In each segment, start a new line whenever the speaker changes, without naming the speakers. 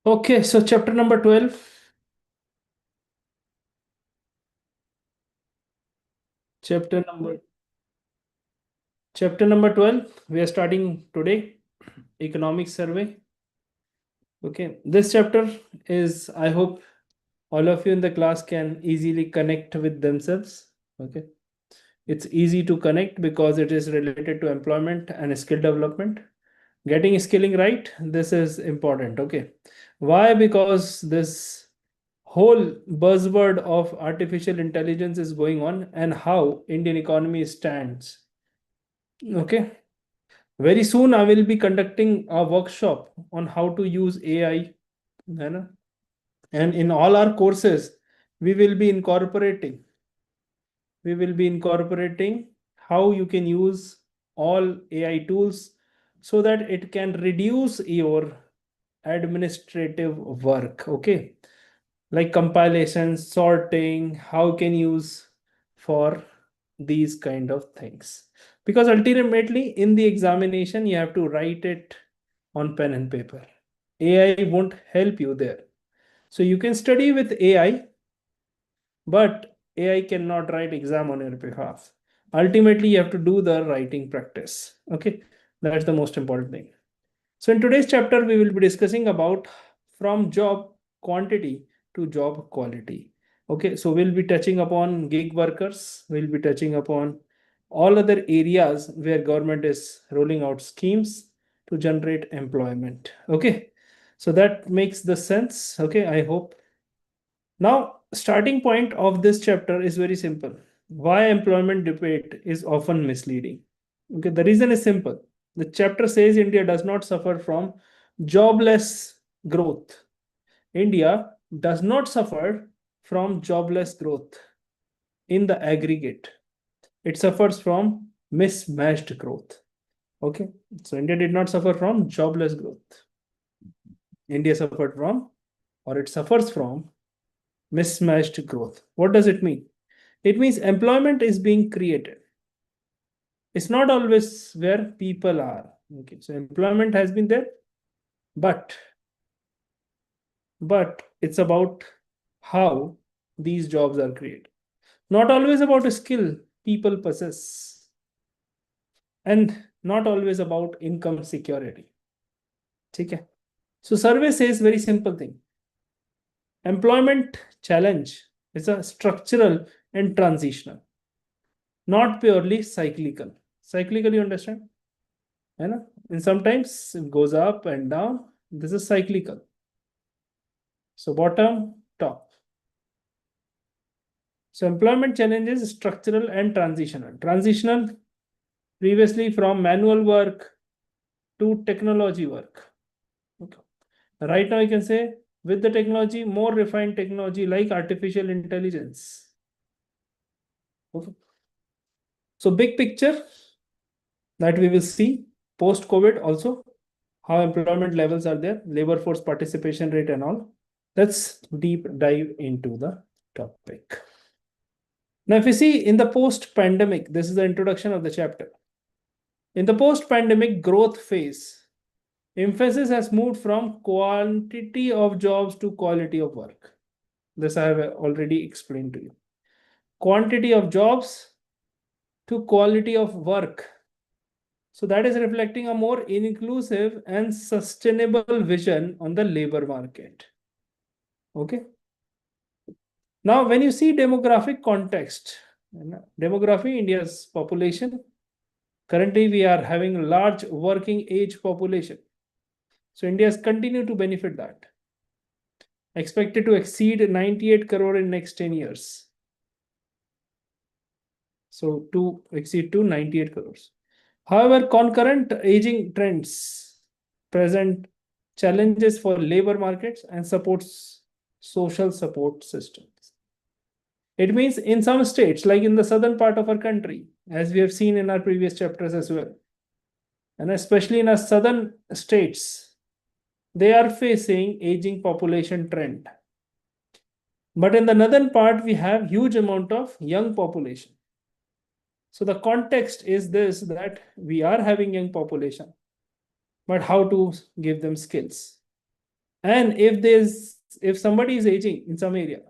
Okay, so chapter number 12. Chapter number chapter number 12. We are starting today. Economic survey. Okay. This chapter is, I hope all of you in the class can easily connect with themselves. Okay. It's easy to connect because it is related to employment and skill development. Getting skilling right, this is important. Okay. Why? Because this whole buzzword of artificial intelligence is going on and how Indian economy stands. Okay. Very soon, I will be conducting a workshop on how to use AI. है ना? And in all our courses, we will be incorporating. We will be incorporating how you can use all AI tools so that it can reduce your administrative work. Okay, like compilation, sorting, how can use for these kind of things, because ultimately in the examination you have to write it on pen and paper. AI won't help you there. So you can study with AI, but AI cannot write exam on your behalf. Ultimately you have to do the writing practice. Okay, that's the most important thing. So in today's chapter, we will be discussing about from job quantity to job quality. Okay, so we'll be touching upon gig workers, we'll be touching upon all other areas where government is rolling out schemes to generate employment. Okay, so that makes the sense. Okay, I hope. Now, starting point of this chapter is very simple. Why employment debate is often misleading. Okay, the reason is simple. The chapter says India does not suffer from jobless growth. India does not suffer from jobless growth in the aggregate. It suffers from mismatched growth. Okay, so India did not suffer from jobless growth. India suffered from, or it suffers from, mismatched growth. What does it mean? It means employment is being created. It's not always where people are. Okay, so employment has been there, but it's about how these jobs are created. Not always about a skill people possess, and not always about income security. Okay. So survey says very simple thing. Employment challenge is a structural and transitional, not purely cyclical. Cyclical, you understand? You know, and sometimes it goes up and down. This is cyclical. So bottom, top. So employment challenges structural and transitional. Transitional, previously from manual work to technology work. Okay. Right now, you can say with the technology, more refined technology like artificial intelligence. Okay. So big picture that we will see post COVID also, how employment levels are there, labor force participation rate and all. Let's deep dive into the topic. Now, if you see in the post pandemic, this is the introduction of the chapter. In the post pandemic growth phase, emphasis has moved from quantity of jobs to quality of work. This I have already explained to you. Quantity of jobs to quality of work. So that is reflecting a more inclusive and sustainable vision on the labor market. Okay. Now, when you see demographic context, demography, India's population, currently we are having a large working age population. So India has continued to benefit that. Expected to exceed 98 crore in next 10 years. So to exceed to 98 crores. However, concurrent aging trends present challenges for labor markets and supports social support systems. It means in some states, like in the southern part of our country, as we have seen in our previous chapters as well, and especially in our southern states, they are facing aging population trend. But in the northern part, we have huge amount of young population. So the context is this, that we are having young population, but how to give them skills? And if somebody is aging in some area,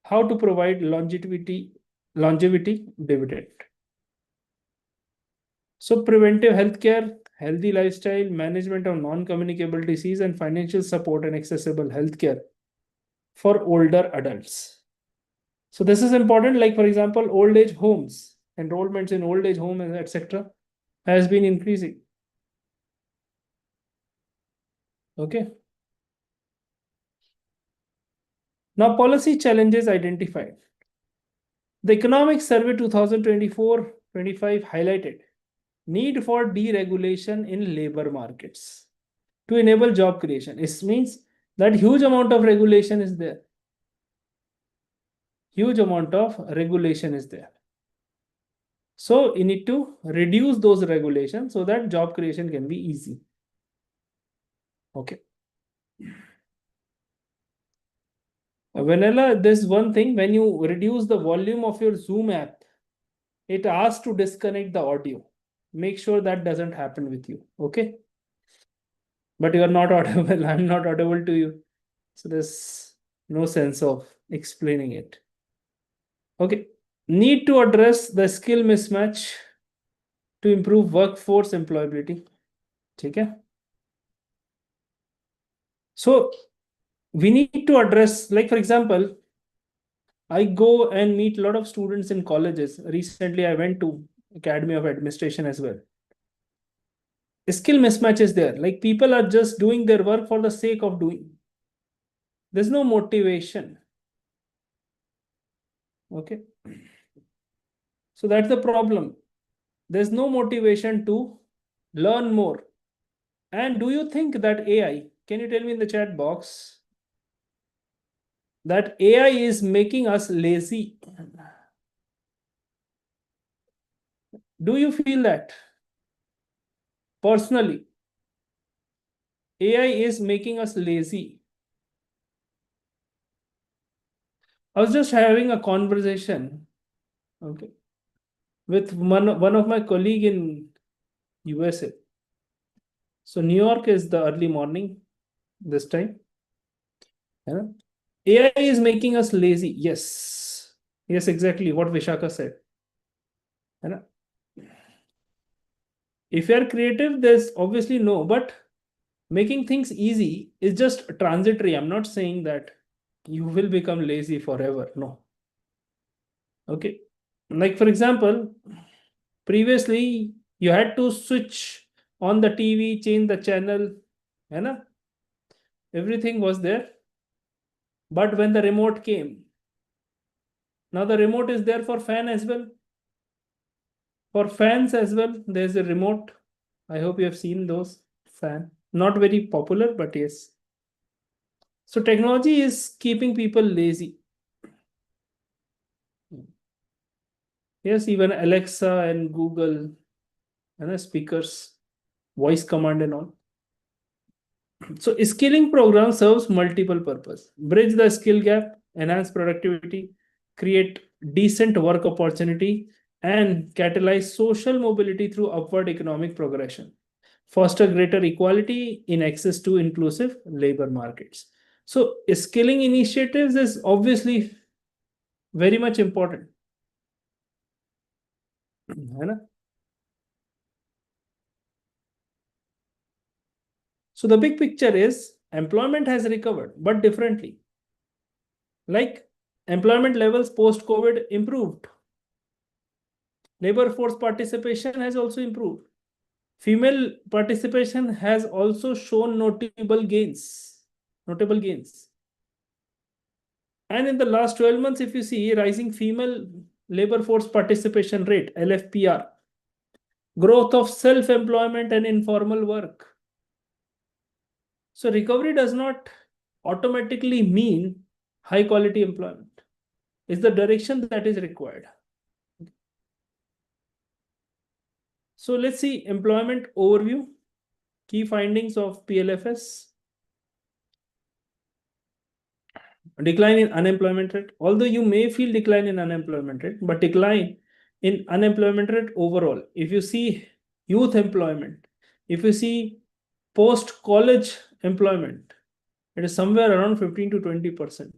how to provide longevity dividend. So preventive healthcare, healthy lifestyle, management of non-communicable disease, and financial support and accessible healthcare for older adults. So this is important. Like for example, old age homes, enrollments in old age home, etc., has been increasing. Okay. Now policy challenges identified. The Economic Survey 2024-25 highlighted need for deregulation in labor markets to enable job creation. It means that huge amount of regulation is there. Huge amount of regulation is there. So you need to reduce those regulations so that job creation can be easy. Okay. Vanilla, there's one thing, when you reduce the volume of your Zoom app, it asks to disconnect the audio. Make sure that doesn't happen with you. Okay. But you are not audible. I'm not audible to you. So there's no sense of explaining it. Okay. Need to address the skill mismatch to improve workforce employability. Okay. So we need to address, like for example, I go and meet a lot of students in colleges. Recently, I went to Academy of Administration as well. Skill mismatch is there. Like people are just doing their work for the sake of doing. There's no motivation. Okay. So that's the problem. There's no motivation to learn more. And do you think that AI, can you tell me in the chat box, that AI is making us lazy? Do you feel that? Personally, AI is making us lazy. I was just having a conversation, okay, with one of my colleague in USA. So New York is the early morning this time. Yeah. AI is making us lazy. Yes. Yes, exactly what Vishaka said. Yeah. If you are creative, there's obviously no, but making things easy is just transitory. I'm not saying that you will become lazy forever. No. Okay. Like for example, previously you had to switch on the TV, change the channel, and everything was there. But when the remote came, now the remote is there for fan as well. For fans as well, there's a remote. I hope you have seen those fan. Not very popular, but yes. So technology is keeping people lazy. Yes, even Alexa and Google and speakers, voice command and all. So skilling program serves multiple purpose. Bridge the skill gap, enhance productivity, create decent work opportunity, and catalyze social mobility through upward economic progression. Foster greater equality in access to inclusive labor markets. So skilling initiatives is obviously very much important. है ना? So the big picture is employment has recovered, but differently. Like employment levels post COVID improved. Labor force participation has also improved. Female participation has also shown notable gains. Notable gains. And in the last 12 months, if you see rising female labor force participation rate, LFPR, growth of self-employment and informal work. So recovery does not automatically mean high quality employment. It's the direction that is required. So let's see employment overview, key findings of PLFS. Decline in unemployment rate. Although you may feel decline in unemployment rate, but decline in unemployment rate overall. If you see youth employment, if you see post college employment. It is somewhere around 15 to 20%.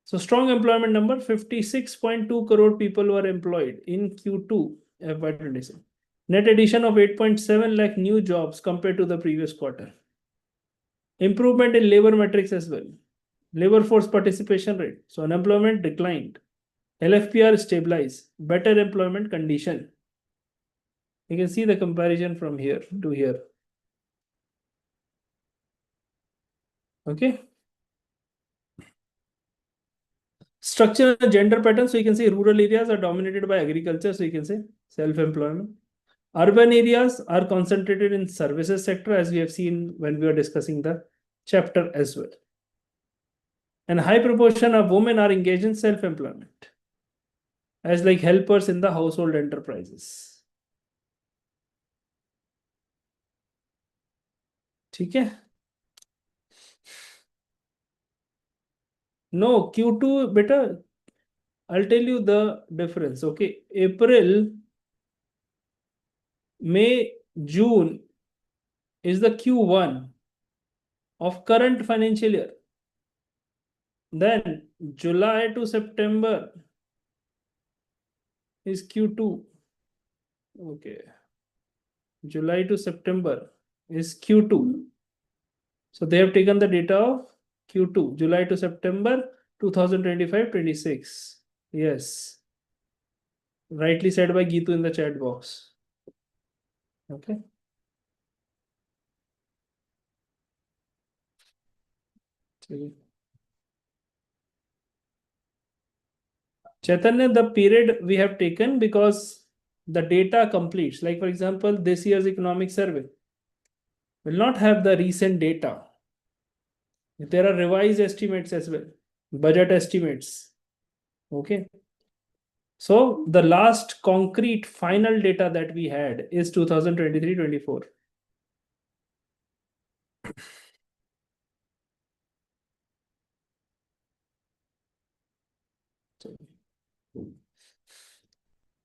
So strong employment number, 56.2 crore people were employed in Q2 FY26. Net addition of 8.7 lakh new jobs compared to the previous quarter. Improvement in labor metrics as well. Labor force participation rate. So unemployment declined. LFPR stabilized. Better employment condition. You can see the comparison from here to here. Okay. Structure and gender pattern. So you can see rural areas are dominated by agriculture. So you can say self-employment. Urban areas are concentrated in services sector, as we have seen when we were discussing the chapter as well. And high proportion of women are engaged in self-employment as like helpers in the household enterprises. ठीक है? No, Q2 beta, I'll tell you the difference. Okay, April, May, June is the Q1 of current financial year. Then July to September is Q2. Okay, July to September is Q2. So they have taken the data of Q2, July to September 2025-26. Yes. Rightly said by Geetu in the chat box. Okay. Chaitanya, the period we have taken because the data completes. Like for example, this year's economic survey will not have the recent data. There are revised estimates as well, budget estimates. Okay. So the last concrete final data that we had is 2023-24.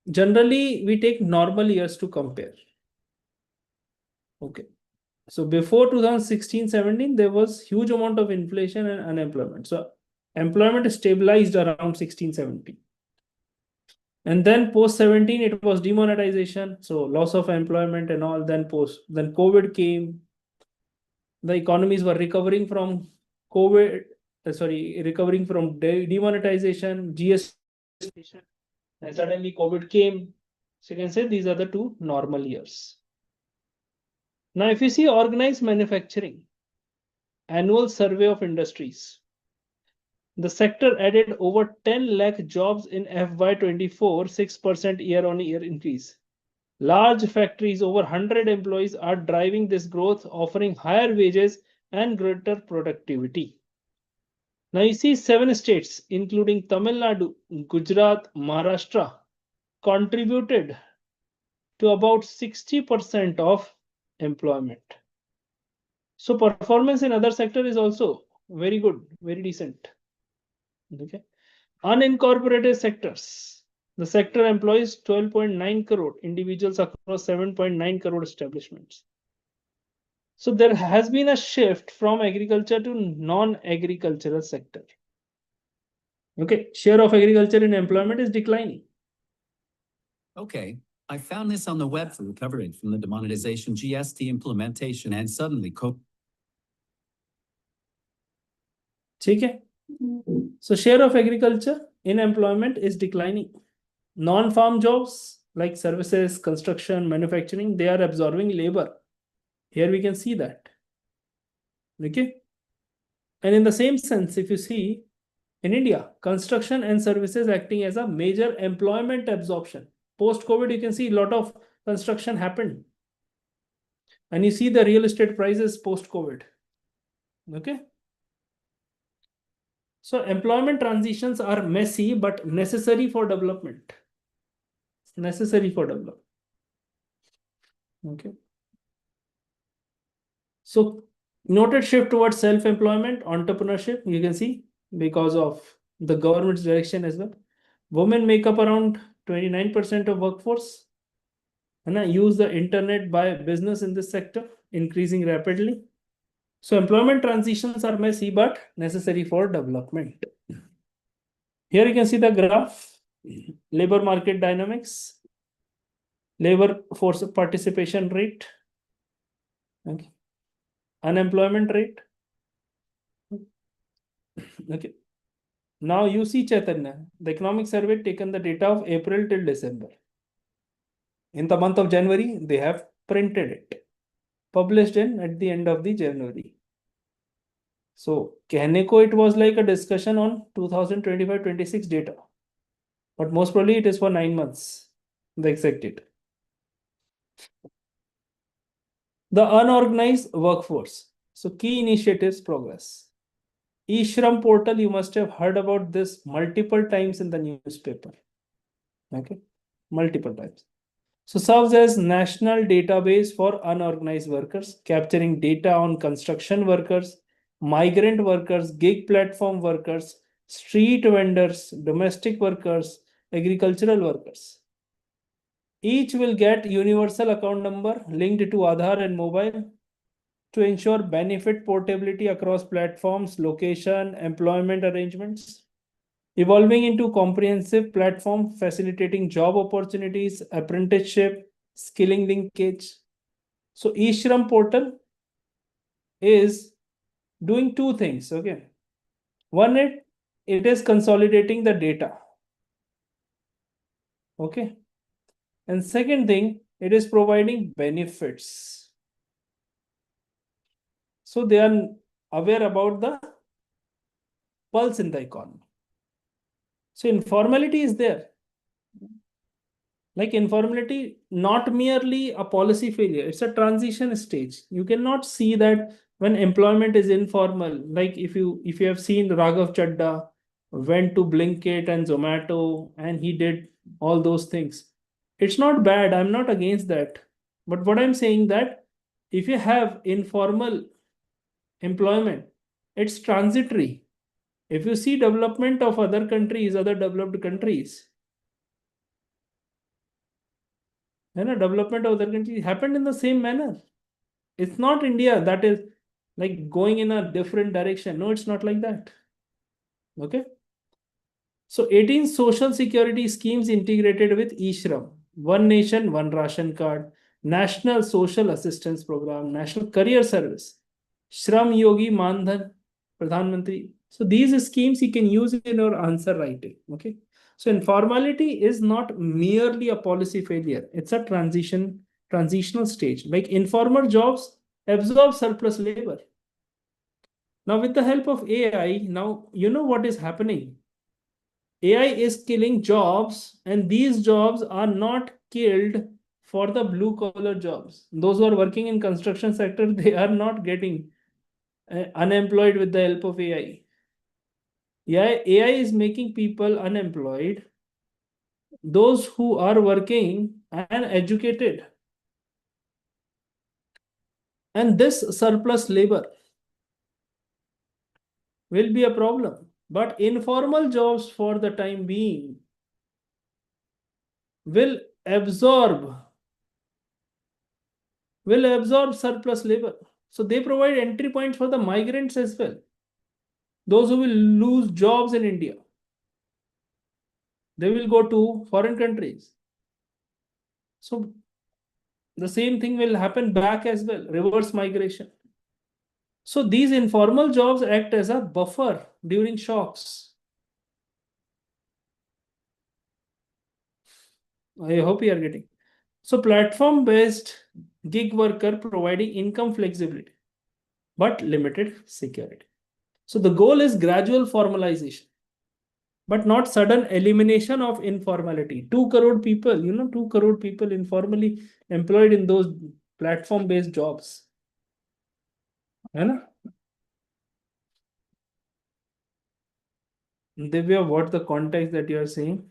Generally, we take normal years to compare. Okay. So before 2016-17, there was huge amount of inflation and unemployment. So employment stabilized around 16-17. And then post 17, it was demonetization. So loss of employment and all. Then COVID came. The economies were recovering from COVID, recovering from demonetization, GST, and suddenly COVID came. So you can say these are the two normal years. Now, if you see organized manufacturing, annual survey of industries, the sector added over 10 lakh jobs in FY24, 6% year-on-year increase. Large factories, over 100 employees, are driving this growth, offering higher wages and greater productivity. Now you see 7 states, including Tamil Nadu, Gujarat, Maharashtra, contributed to about 60% of employment. So performance in other sector is also very good, very decent. Okay. Unincorporated sectors. The sector employs 12.9 crore individuals across 7.9 crore establishments. So there has been a shift from agriculture to non-agricultural sector. Okay, share of agriculture in employment is declining.
Okay, I found this on the web for recovering from the demonetization GST implementation and suddenly
Okay. So share of agriculture in employment is declining. Non-farm jobs like services, construction, manufacturing, they are absorbing labor. Here we can see that. Okay. And in the same sense, if you see in India, construction and services acting as a major employment absorption. Post-COVID, you can see a lot of construction happened. And you see the real estate prices post-COVID. Okay. So employment transitions are messy, but necessary for development. Necessary for development. Okay. So noted shift towards self-employment, entrepreneurship, you can see because of the government's direction as well. Women make up around 29% of workforce. use the internet by business in this sector, increasing rapidly. So employment transitions are messy but necessary for development. Here you can see the graph, labor market dynamics, labor force participation rate, okay, unemployment rate. Okay. Now you see, Chaitanya, the economic survey taken the data of April till December. In the month of January, they have printed it, published in at the end of the January. So कहने को it was like a discussion on 2025-26 data, but most probably it is for 9 months, the exact date. The unorganized workforce. So key initiatives progress. E-Shram portal, you must have heard about this multiple times in the newspaper. Okay, multiple times. So serves as national database for unorganized workers, capturing data on construction workers, migrant workers, gig platform workers, street vendors, domestic workers, agricultural workers. Each will get universal account number linked to Aadhaar and mobile to ensure benefit portability across platforms, location, employment arrangements, evolving into comprehensive platform facilitating job opportunities, apprenticeship, skilling linkage. So eShram portal is doing two things. Okay, one, it is consolidating the data. Okay, and second thing, it is providing benefits. So they are aware about the pulse in the economy. So informality is there. Like informality, not merely a policy failure, it's a transition stage. You cannot see that when employment is informal, like if you have seen Raghav Chadda went to Blinkit and Zomato and he did all those things. It's not bad, I'm not against that. But what I'm saying that if you have informal employment, it's transitory. If you see development of other countries, other developed countries, development of other countries happened in the same manner. It's not India that is like going in a different direction. No, it's not like that. Okay. So 18 social security schemes integrated with eShram. One nation, one ration card, National Social Assistance Program, National Career Service, Shram Yogi Mandhan, Pradhan Mantri. So these schemes you can use in your answer writing. Okay. So informality is not merely a policy failure. It's a transitional stage. Like informal jobs absorb surplus labor. Now with the help of AI, now you know what is happening. AI is killing jobs, and these jobs are not killed for the blue collar jobs. Those who are working in construction sector, they are not getting unemployed with the help of AI. Yeah, AI is making people unemployed. Those who are working and educated. And this surplus labor will be a problem. But informal jobs for the time being will absorb surplus labor. So they provide entry points for the migrants as well. Those who will lose jobs in India, they will go to foreign countries. So the same thing will happen back as well, reverse migration. So these informal jobs act as a buffer during shocks. I hope you are getting. So platform-based gig worker providing income flexibility, but limited security. So the goal is gradual formalization, but not sudden elimination of informality. 2 crore people, 2 crore people informally employed in those platform-based jobs. Divya, what the context that you are saying?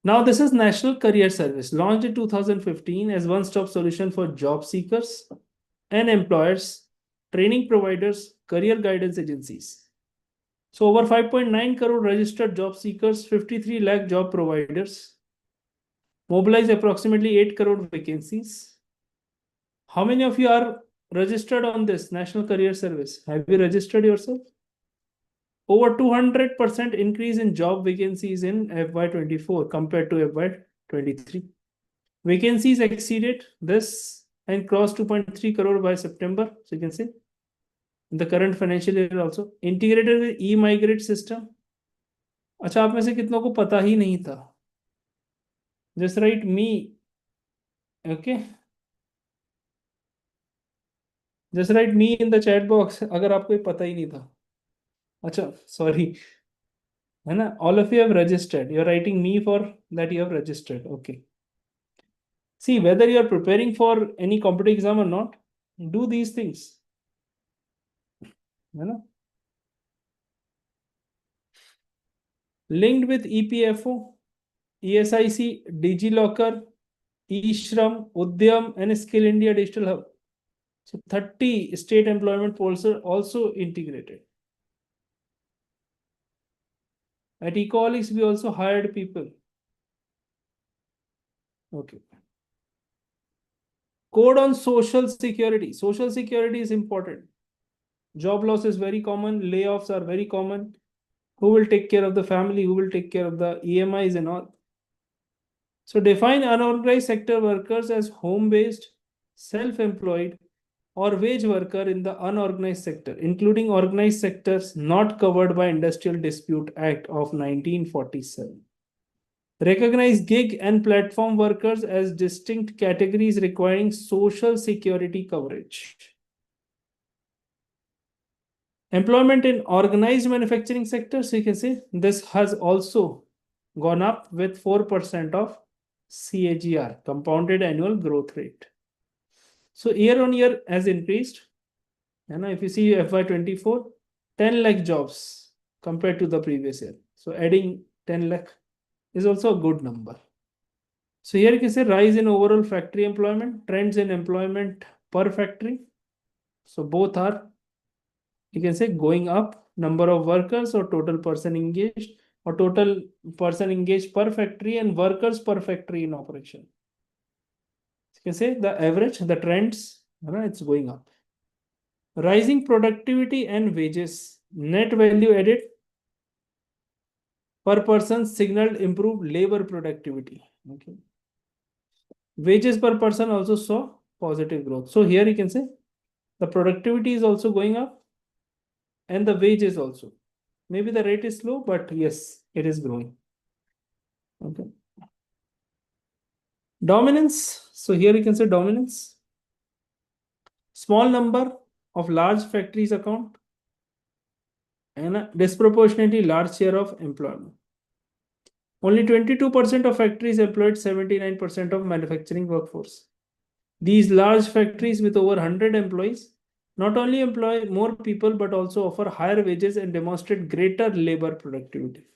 Now, this is National Career Service, launched in 2015 as one-stop solution for job seekers and employers, training providers, career guidance agencies. So over 5.9 crore registered job seekers, 53 lakh job providers. mobilize approximately 8 crore vacancies. How many of you are registered on this National Career Service? Have you registered yourself? Over 200% increase in job vacancies in FY24 compared to FY23. Vacancies exceeded this and crossed 2.3 crore by September. So you can see in the current financial year also. Integrated with e-migrate system. अच्छा, आप में से कितनों को पता ही नहीं था? Just write me. Okay. Just write me in the chat box अगर आपको ये पता ही नहीं था. अच्छा, sorry. है ना? All of you have registered. You're writing me for that you have registered. Okay. See, whether you are preparing for any competitive exam or not, do these things. है ना? Linked with EPFO, ESIC, DigiLocker, eShram, Udyam, and Skill India Digital Hub. So 30 state employment portals are also integrated. At Ecoholics, we also hired people. Okay. Code on social security. Social security is important. Job loss is very common. Layoffs are very common. Who will take care of the family? Who will take care of the EMIs and all? So define unorganized sector workers as home-based, self-employed, or wage worker in the unorganized sector, including organized sectors not covered by Industrial Dispute Act of 1947. Recognize gig and platform workers as distinct categories requiring social security coverage. Employment in organized manufacturing sector, so you can see this has also gone up with 4% of CAGR, compounded annual growth rate. So year on year has increased. And if you see FY24, 10 lakh jobs compared to the previous year. So adding 10 lakh is also a good number. So here you can say rise in overall factory employment, trends in employment per factory. So both are, you can say, going up, number of workers or total person engaged, or total person engaged per factory and workers per factory in operation. You can say the average, the trends, it's going up. Rising productivity and wages, net value added per person signaled improved labor productivity. Okay. Wages per person also saw positive growth. So here you can say the productivity is also going up and the wages also. Maybe the rate is slow, but yes, it is growing. Okay. Dominance. So here you can say dominance. Small number of large factories account and a disproportionately large share of employment. Only 22% of factories employed 79% of manufacturing workforce. These large factories with over 100 employees not only employ more people but also offer higher wages and demonstrate greater labor productivity.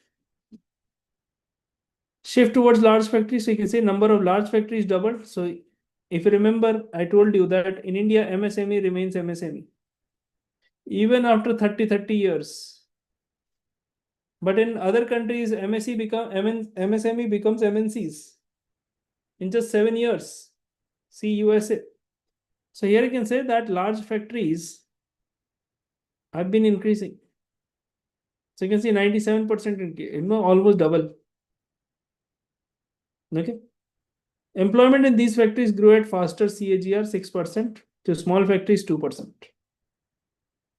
Shift towards large factories. So you can say number of large factories doubled. So if you remember, I told you that in India, MSME remains MSME. Even after 30 years. But in other countries, MSME becomes MNCs in just 7 years. See USA. So here you can say that large factories have been increasing. So you can see 97% increase, almost double. Okay. Employment in these factories grew at faster CAGR 6% to small factories 2%.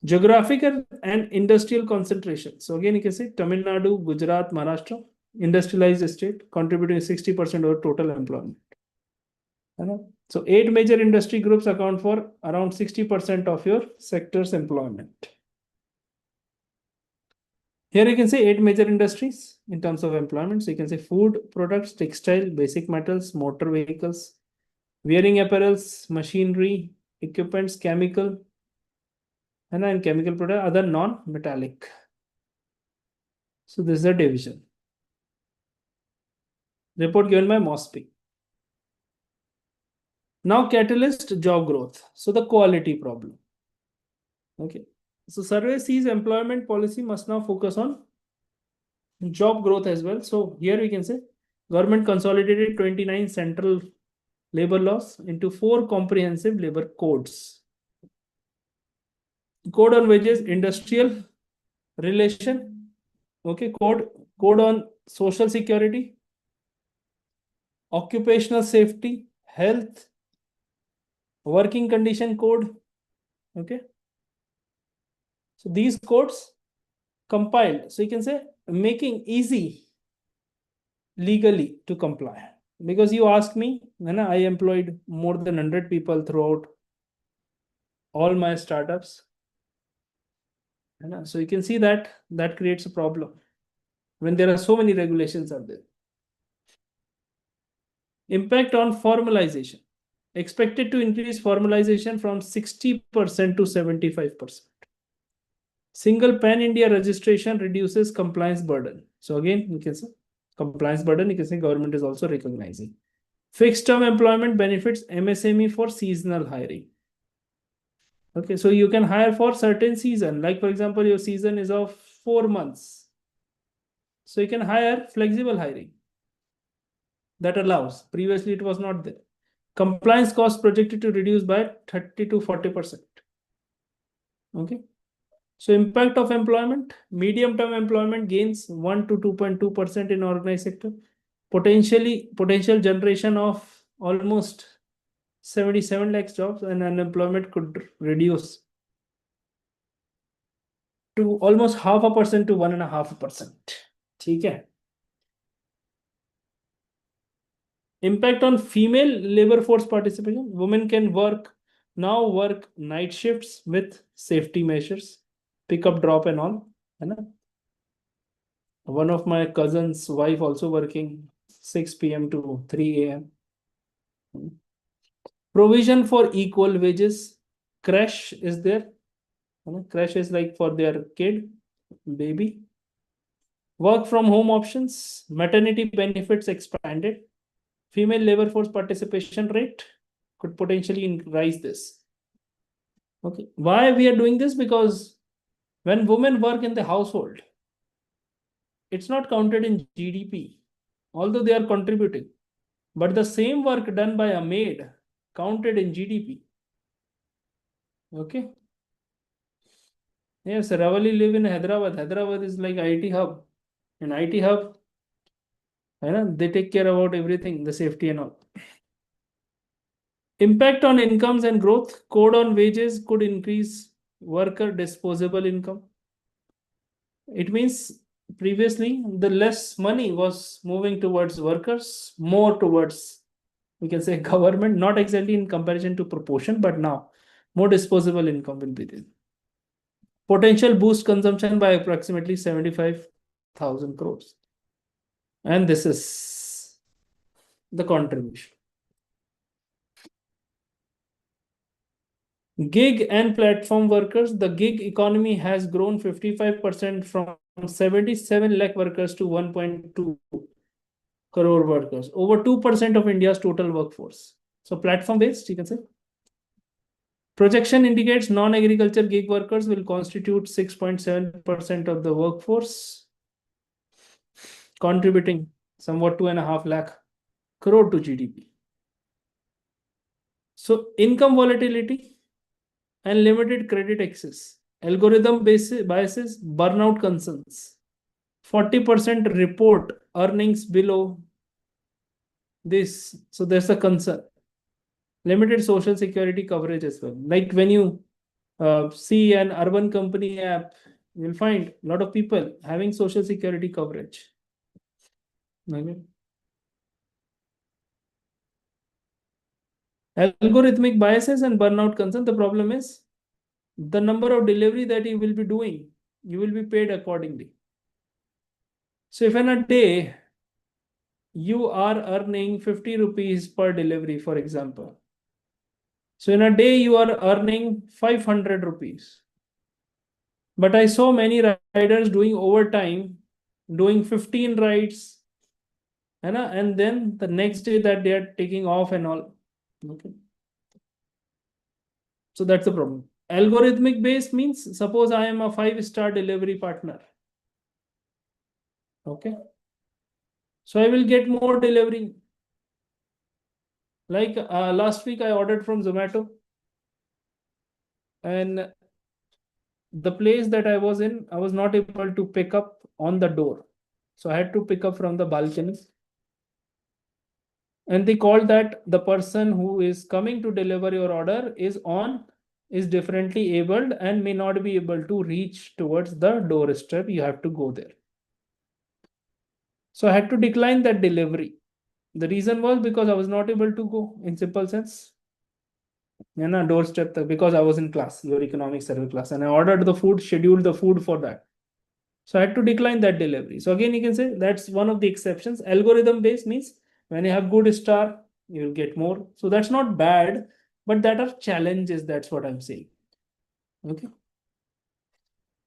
Geographical and industrial concentration. So again, you can say Tamil Nadu, Gujarat, Maharashtra, industrialized state contributing 60% of total employment. So 8 major industry groups account for around 60% of your sector's employment. Here you can say 8 major industries in terms of employment. So you can say food products, textile, basic metals, motor vehicles, wearing apparels, machinery, equipments, chemical, and chemical product, other non-metallic. So this is a division. Report given by Mosby. Now catalyst job growth. So the quality problem. Okay. So survey sees employment policy must now focus on job growth as well. So here we can say Government consolidated 29 central labor laws into 4 comprehensive labor codes. Code on wages, industrial relation, okay, code on social security, occupational safety, health, working condition code, okay. So these codes compiled, so you can say making easy legally to comply. Because you ask me, I employed more than 100 people throughout all my startups. So you can see that creates a problem when there are so many regulations out there. Impact on formalization. Expected to increase formalization from 60% to 75%. Single pan India registration reduces compliance burden. So again, you can say compliance burden, you can say government is also recognizing. Fixed term employment benefits MSME for seasonal hiring. Okay, so you can hire for certain season, like for example, your season is of 4 months. So you can hire flexible hiring. That allows. Previously, it was not there. Compliance cost projected to reduce by 30 to 40%. Okay. So impact of employment, medium-term employment gains 1 to 2.2% in organized sector. Potential generation of almost 77 lakhs jobs, and unemployment could reduce to almost 0.5% to 1.5%. Okay. Impact on female labor force participation. Women can work night shifts with safety measures, pick up, drop and all. One of my cousin's wife also working 6 p.m. to 3 a.m. Provision for equal wages. Crash is there. Crash is like for their kid, baby. Work from home options. Maternity benefits expanded. Female labor force participation rate could potentially rise this. Okay. Why we are doing this? Because when women work in the household, it's not counted in GDP, although they are contributing. But the same work done by a maid counted in GDP. Okay. Yes, Ravali live in Hyderabad. Hyderabad is like IT hub. In IT hub, they take care about everything, the safety and all. Impact on incomes and growth. Code on wages could increase worker disposable income. It means previously the less money was moving towards workers, more towards, we can say, government, not exactly in comparison to proportion, but now more disposable income will be there. Potential boost consumption by approximately 75,000 crores. And this is the contribution. Gig and platform workers. The gig economy has grown 55% from 77 lakh workers to 1.2 crore workers, over 2% of India's total workforce. So platform based, you can say. Projection indicates non-agriculture gig workers will constitute 6.7% of the workforce, contributing somewhat 2.5 lakh crore to GDP. So income volatility and limited credit access, algorithm biases, burnout concerns. 40% report earnings below this. So there's a concern. Limited social security coverage as well. Like when you see an urban company app, you'll find a lot of people having social security coverage. Okay. Algorithmic biases and burnout concern. The problem is the number of delivery that you will be doing, you will be paid accordingly. So if in a day you are earning 50 rupees per delivery, for example, so in a day you are earning 500 rupees. But I saw many riders doing overtime, doing 15 rides, and then the next day that they are taking off and all. Okay. So that's the problem. Algorithmic based means, suppose I am a 5-star delivery partner. Okay. So I will get more delivery. Like last week I ordered from Zomato, and the place that I was in, I was not able to pick up on the door. So I had to pick up from the balcony. And they called that the person who is coming to deliver your order is differently abled and may not be able to reach towards the doorstep. You have to go there. So I had to decline that delivery. The reason was because I was not able to go, in simple sense. And a doorstep because I was in class, your economic survey class, and I ordered the food, scheduled the food for that. So I had to decline that delivery. So again, you can say that's one of the exceptions. Algorithm based means when you have good star, you'll get more. So that's not bad, but that are challenges. That's what I'm saying. Okay.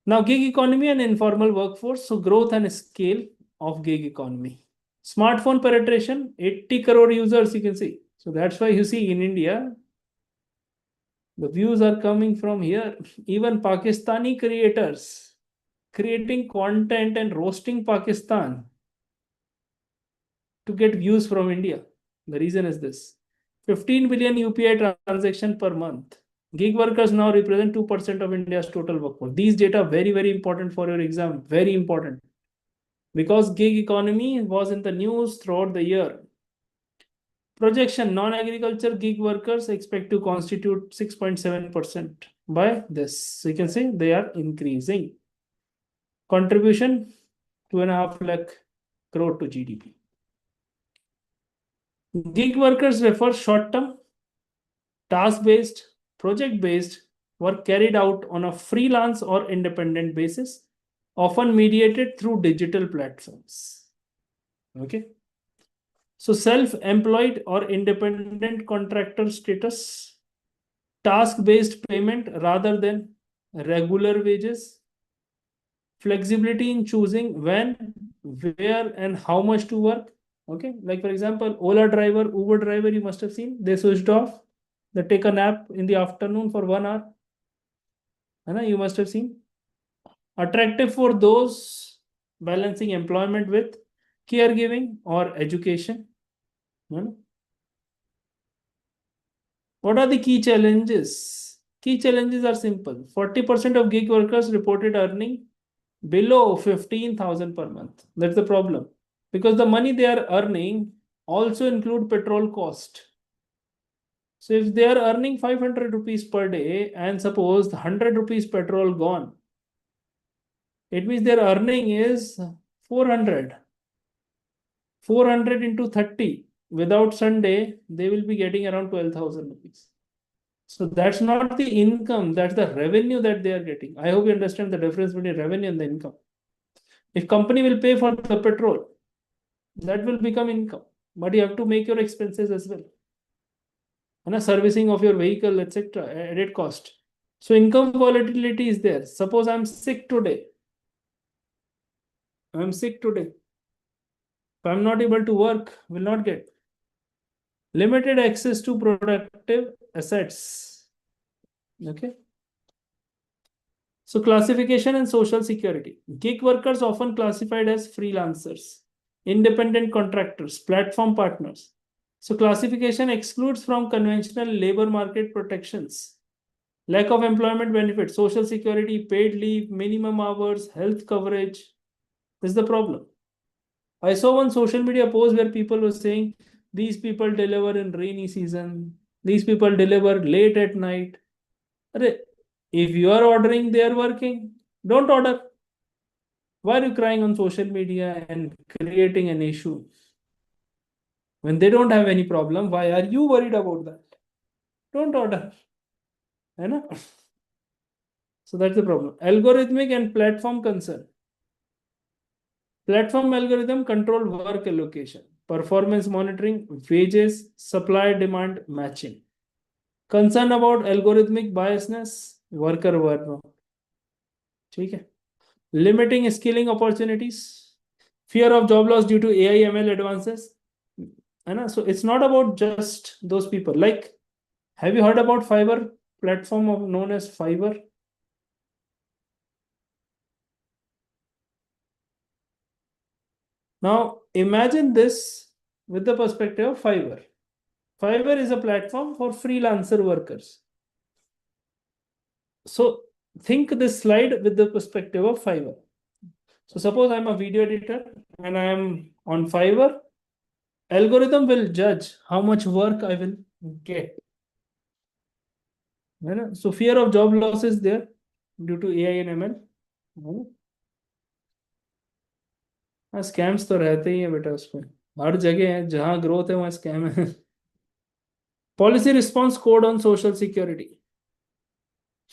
Now, gig economy and informal workforce. So growth and scale of gig economy. Smartphone penetration, 80 crore users, you can see. So that's why you see in India, the views are coming from here. Even Pakistani creators creating content and roasting Pakistan to get views from India. The reason is this: 15 billion UPI transaction per month. Gig workers now represent 2% of India's total workforce. These data very, very important for your exam. Very important. Because gig economy was in the news throughout the year. Projection: non-agriculture gig workers expect to constitute 6.7% by this. So you can see they are increasing. Contribution 2.5 lakh crore to GDP. Gig workers refer short-term, task-based, project-based work carried out on a freelance or independent basis, often mediated through digital platforms. Okay. So self-employed or independent contractor status, task-based payment rather than regular wages, flexibility in choosing when, where, and how much to work. Okay, like for example, Ola driver, Uber driver, you must have seen, they switched off. They take a nap in the afternoon for 1 hour. You must have seen. Attractive for those balancing employment with caregiving or education. What are the key challenges? Key challenges are simple. 40% of gig workers reported earning below 15,000 per month. That's the problem. Because the money they are earning also include petrol cost. So if they are earning 500 rupees per day and suppose 100 rupees petrol gone, it means their earning is 400. 400 into 30. Without Sunday, they will be getting around 12,000 rupees. So that's not the income, that's the revenue that they are getting. I hope you understand the difference between revenue and the income. If company will pay for the petrol, that will become income. But you have to make your expenses as well. And servicing of your vehicle, etc., added cost. So income volatility is there. Suppose I'm sick today. If I'm not able to work, will not get. Limited access to productive assets. Okay. So classification and social security. Gig workers often classified as freelancers, independent contractors, platform partners. So classification excludes from conventional labor market protections. Lack of employment benefits, social security, paid leave, minimum hours, health coverage. This is the problem. I saw one social media post where people were saying these people deliver in rainy season, these people deliver late at night. If you are ordering, they are working. Don't order. Why are you crying on social media and creating an issue? When they don't have any problem, why are you worried about that? Don't order. So that's the problem. Algorithmic and platform concern. Platform algorithm control work allocation, performance monitoring, wages, supply demand matching. Concern about algorithmic biasness, worker burnout. Okay. Limiting skilling opportunities, fear of job loss due to AI ML advances. So it's not about just those people. Like, have you heard about Fiverr platform known as Fiverr? Now imagine this with the perspective of Fiverr. Fiverr is a platform for freelancer workers. So think this slide with the perspective of Fiverr. So suppose I'm a video editor and I am on Fiverr. Algorithm will judge how much work I will get. So fear of job loss is there due to AI and ML. हाँ scams तो रहते ही है बेटा उसमें हर जगह है जहाँ growth है वहाँ स्कैम है policy response code on social security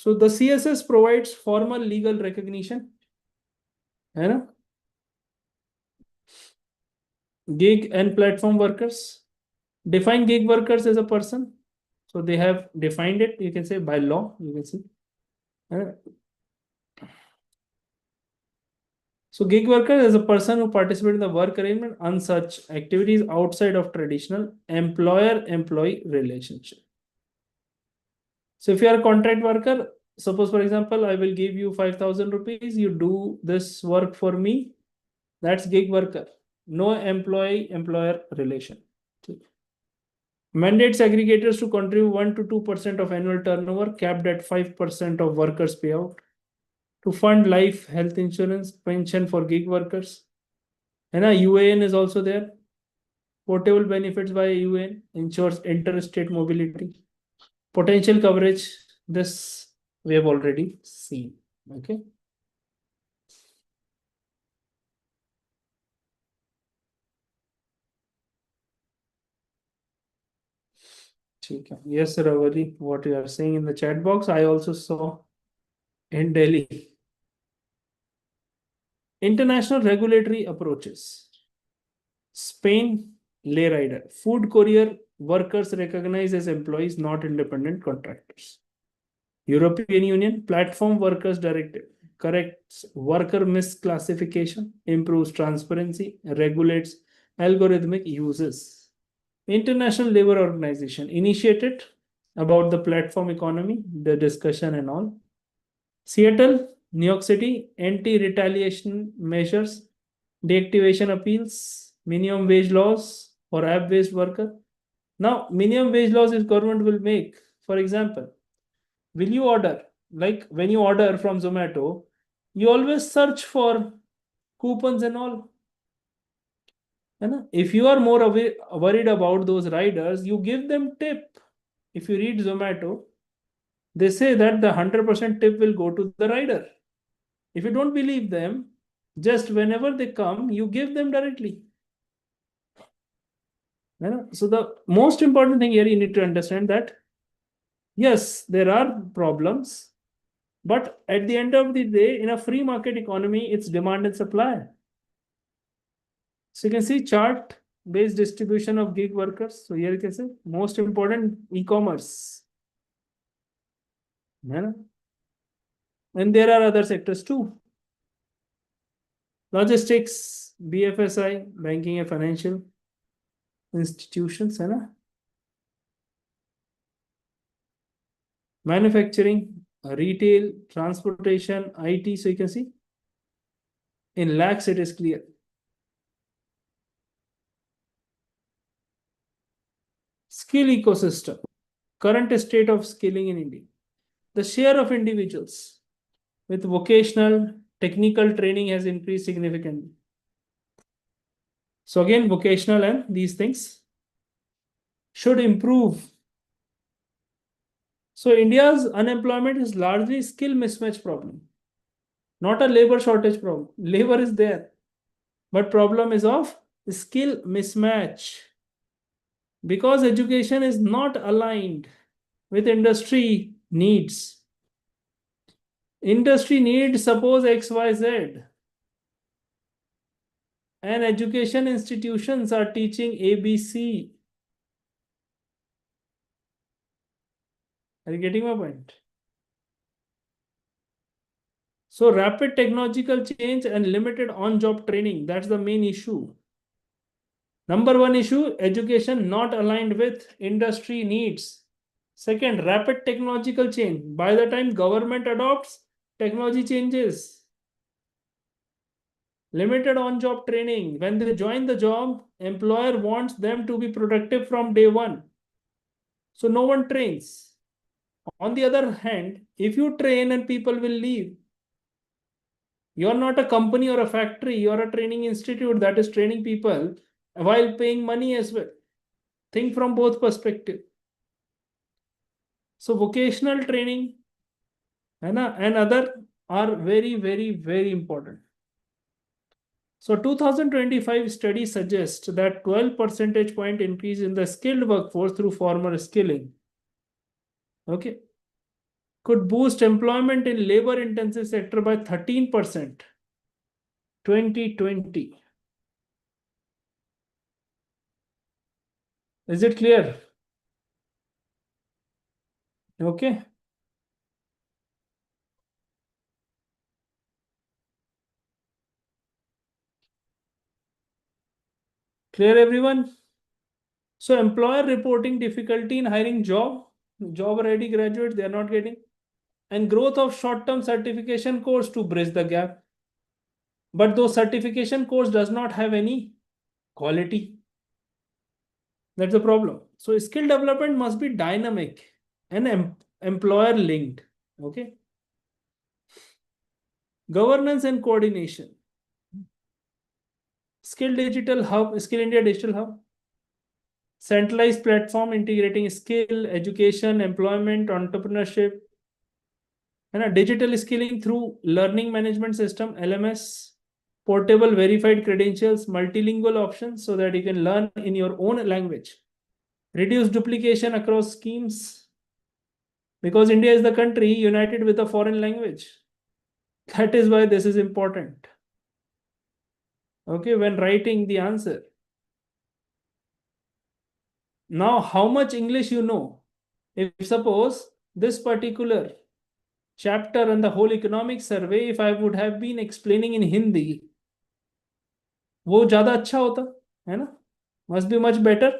so the CSS provides formal legal recognition है ना gig and platform workers define gig workers as a person so they have defined it you can say by law you can see है ना? So gig worker is a person who participates in the work arrangement on such activities outside of traditional employer-employee relationship. So if you are a contract worker, suppose for example, I will give you 5,000 rupees, you do this work for me, that's gig worker. No employee-employer relation. Mandates aggregators to contribute 1 to 2% of annual turnover, capped at 5% of workers' payout. To fund life, health insurance, pension for gig workers. And UAN is also there. Portable benefits by UAN ensures interstate mobility. Potential coverage, this we have already seen. Okay. Yes, Ravali, what you are saying in the chat box, I also saw in Delhi. International regulatory approaches. Spain, lay rider. Food courier workers recognized as employees, not independent contractors. European Union Platform Workers Directive corrects worker misclassification, improves transparency, regulates algorithmic uses. International Labour Organization initiated about the platform economy, the discussion and all. Seattle, New York City, anti-retaliation measures, deactivation appeals, minimum wage laws for app-based worker. Now, minimum wage laws is government will make. For example, will you order? Like when you order from Zomato, you always search for coupons and all. If you are more worried about those riders, you give them tip. If you read Zomato, they say that the 100% tip will go to the rider. If you don't believe them, just whenever they come, you give them directly. So the most important thing here you need to understand that yes, there are problems, but at the end of the day, in a free market economy, it's demand and supply. So you can see chart based distribution of gig workers. So here you can see most important e-commerce. And there are other sectors too. Logistics, BFSI, banking and financial institutions, manufacturing, retail, transportation, IT. So you can see in lakhs it is clear. Skill ecosystem, current state of skilling in India. The share of individuals with vocational technical training has increased significantly. So again, vocational and these things should improve. So India's unemployment is largely skill mismatch problem, not a labor shortage problem. Labor is there, but problem is of skill mismatch because education is not aligned with industry needs. Industry needs suppose XYZ. And education institutions are teaching ABC. Are you getting my point? So rapid technological change and limited on-job training, that's the main issue. Number one issue, education not aligned with industry needs. Second, rapid technological change. By the time government adopts, technology changes. Limited on-job training. When they join the job, employer wants them to be productive from day one. So no one trains. On the other hand, if you train and people will leave, you're not a company or a factory, you're a training institute that is training people while paying money as well. Think from both perspectives. So vocational training and other are very, very, very important. So 2025 study suggests that 12 percentage point increase in the skilled workforce through formal skilling, okay, could boost employment in labor intensive sector by 13%. 2020. Is it clear? Okay. Clear everyone? So employer reporting difficulty in hiring job ready graduates, they are not getting. And growth of short-term certification course to bridge the gap. But those certification course does not have any quality. That's the problem. So skill development must be dynamic and employer linked. Okay. Governance and coordination. Skill India Digital Hub. Centralized platform integrating skill, education, employment, entrepreneurship, and a digital skilling through learning management system, LMS, portable verified credentials, multilingual options so that you can learn in your own language. Reduce duplication across schemes because India is the country united with a foreign language. That is why this is important. Okay, when writing the answer. Now, how much English you know? If suppose this particular chapter and the whole economic survey, if I would have been explaining in Hindi, वो ज्यादा अच्छा होता है ना? Must be much better.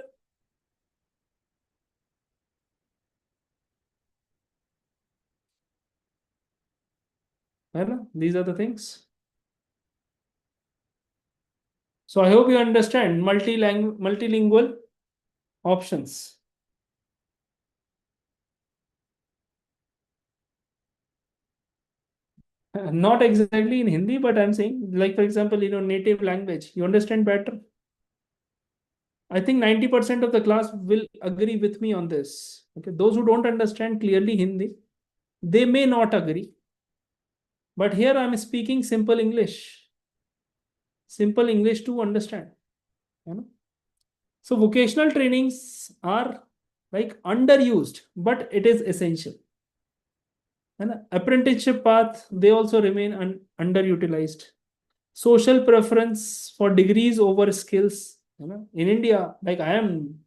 है ना? These are the things. So I hope you understand multilingual options. Not exactly in Hindi, but I'm saying, like, for example, native language, you understand better. I think 90% of the class will agree with me on this. Okay, those who don't understand clearly Hindi, they may not agree. But here I'm speaking simple English. Simple English to understand. You know? So vocational trainings are like underused, but it is essential. And apprenticeship path, they also remain underutilized. Social preference for degrees over skills. In India, like I am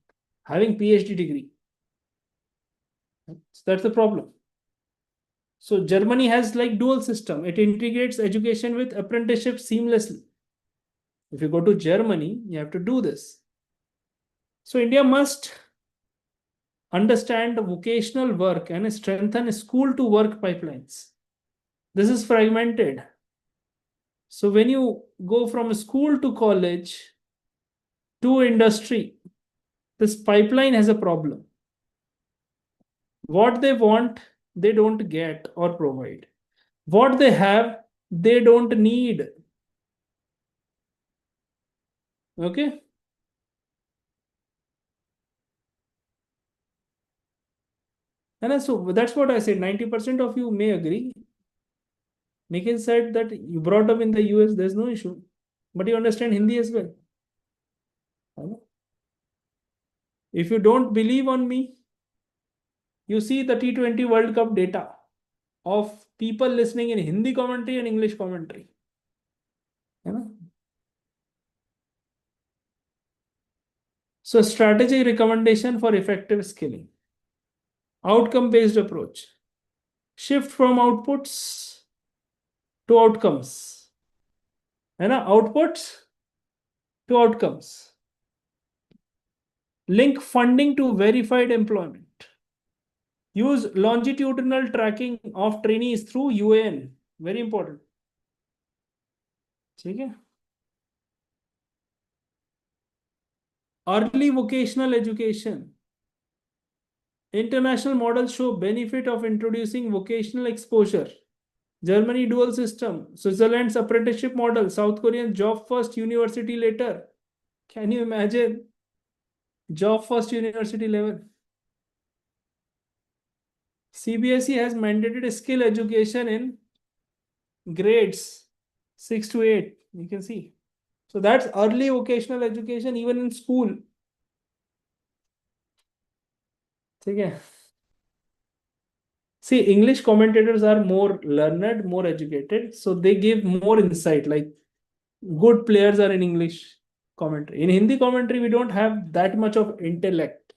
having PhD degree. So that's the problem. So Germany has like dual system. It integrates education with apprenticeship seamlessly. If you go to Germany, you have to do this. So India must understand vocational work and strengthen school to work pipelines. This is fragmented. So when you go from school to college to industry, this pipeline has a problem. What they want, they don't get or provide. What they have, they don't need. Okay. And so that's what I said. 90% of you may agree. Nikhil said that you brought up in the US, there's no issue. But you understand Hindi as well. If you don't believe on me, you see the T20 World Cup data of people listening in Hindi commentary and English commentary. So strategy recommendation for effective skilling. Outcome-based approach. Shift from outputs to outcomes. Outputs to outcomes. Link funding to verified employment. Use longitudinal tracking of trainees through UAN. Very important. ठीक है? early vocational education. International models show benefit of introducing vocational exposure. Germany dual system, Switzerland's apprenticeship model, South Korean job first, university later. Can you imagine? Job first, university level. CBSE has mandated skill education in grades 6 to 8. You can see. So that's early vocational education even in school. Okay. See, English commentators are more learned, more educated, so they give more insight. Like good players are in English commentary. In Hindi commentary, we don't have that much of intellect.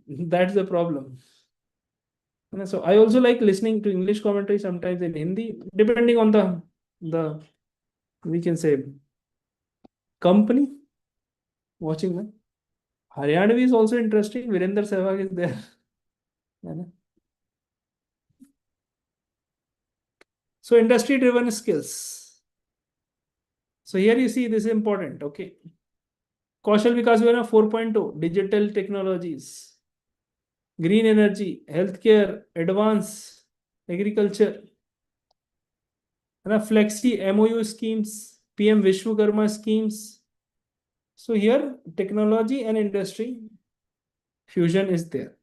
That's the problem. And so I also like listening to English commentary sometimes in Hindi, depending on the we can say company watching them. Haryanvi is also interesting. Virender Sehwag is there. So industry-driven skills. So here you see this is important. Okay. Kaushal Vikas Yojana 4.0, digital technologies, green energy, healthcare, advanced agriculture, and flexi MOU schemes, PM Vishwakarma schemes. So here technology and industry fusion is there.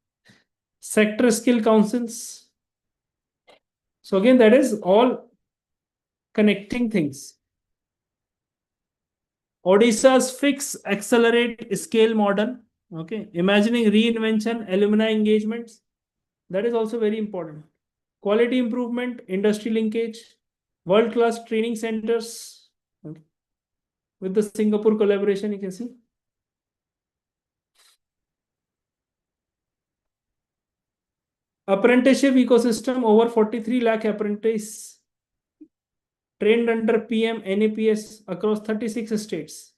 Sector skill councils. So again, that is all connecting things. Odisha's fix, accelerate, scale model. Okay, imagining reinvention, alumni engagements. That is also very important. Quality improvement, industry linkage, world-class training centers. Okay. With the Singapore collaboration, you can see. Apprenticeship ecosystem, over 43 lakh apprentices trained under PM NAPS across 36 states.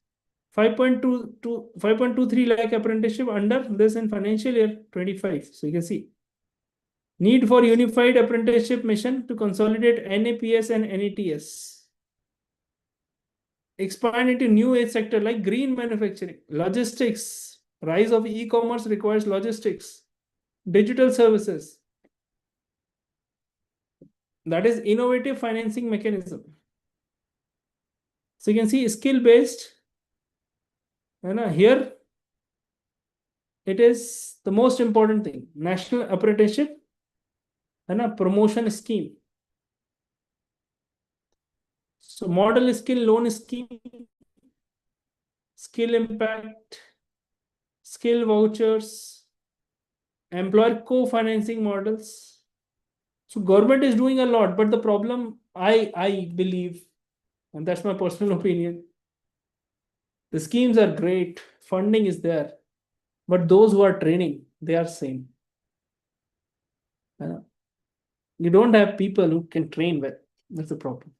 5.23 lakh apprenticeship under this in financial year 25. So you can see. Need for unified apprenticeship mission to consolidate NAPS and NETS. Expand into new age sector like green manufacturing, logistics. Rise of e-commerce requires logistics, digital services. That is innovative financing mechanism. So you can see skill based. And here it is the most important thing. National apprenticeship and a promotion scheme. So model skill loan scheme, skill impact, skill vouchers, employer co-financing models. So government is doing a lot, but the problem I believe, and that's my personal opinion, the schemes are great, funding is there, but those who are training, they are same. You don't have people who can train well. That's the problem.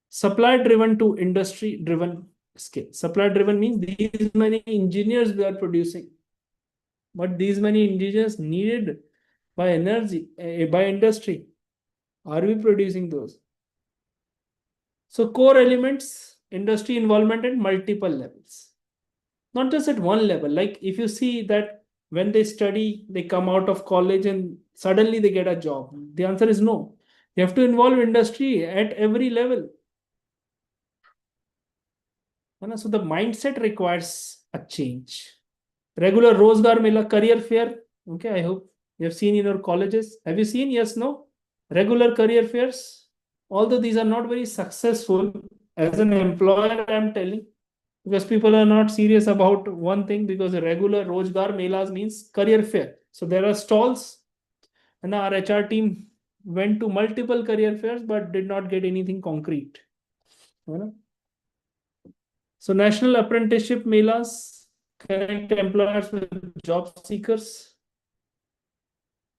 Supply driven to industry driven skill. Supply driven means these many engineers we are producing, but these many engineers needed by energy, by industry. Are we producing those? So core elements, industry involvement at multiple levels, not just at one level. Like if you see that when they study, they come out of college and suddenly they get a job. The answer is no. You have to involve industry at every level. So the mindset requires a change. Regular Rozgar Mela career fair. Okay, I hope you have seen in your colleges. Have you seen? Yes, no? Regular career fairs. Although these are not very successful, as an employer, I'm telling, because people are not serious about one thing, because regular Rozgar Melas means career fair. So there are stalls, and our HR team went to multiple career fairs but did not get anything concrete. So national apprenticeship melas connect employers with job seekers.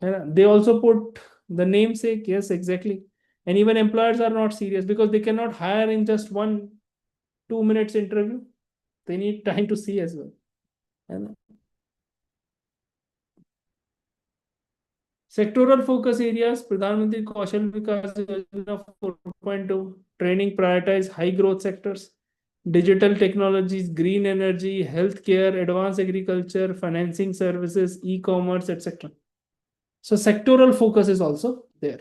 And they also put the namesake, yes, exactly. And even employers are not serious because they cannot hire in just 1-2 minutes interview. They need time to see as well. And sectoral focus areas, Pradhan Mantri Kaushal Vikas Yojana 4.2, training prioritize high growth sectors. digital technologies, green energy, healthcare, advanced agriculture, financing services, e-commerce, etc. So sectoral focus is also there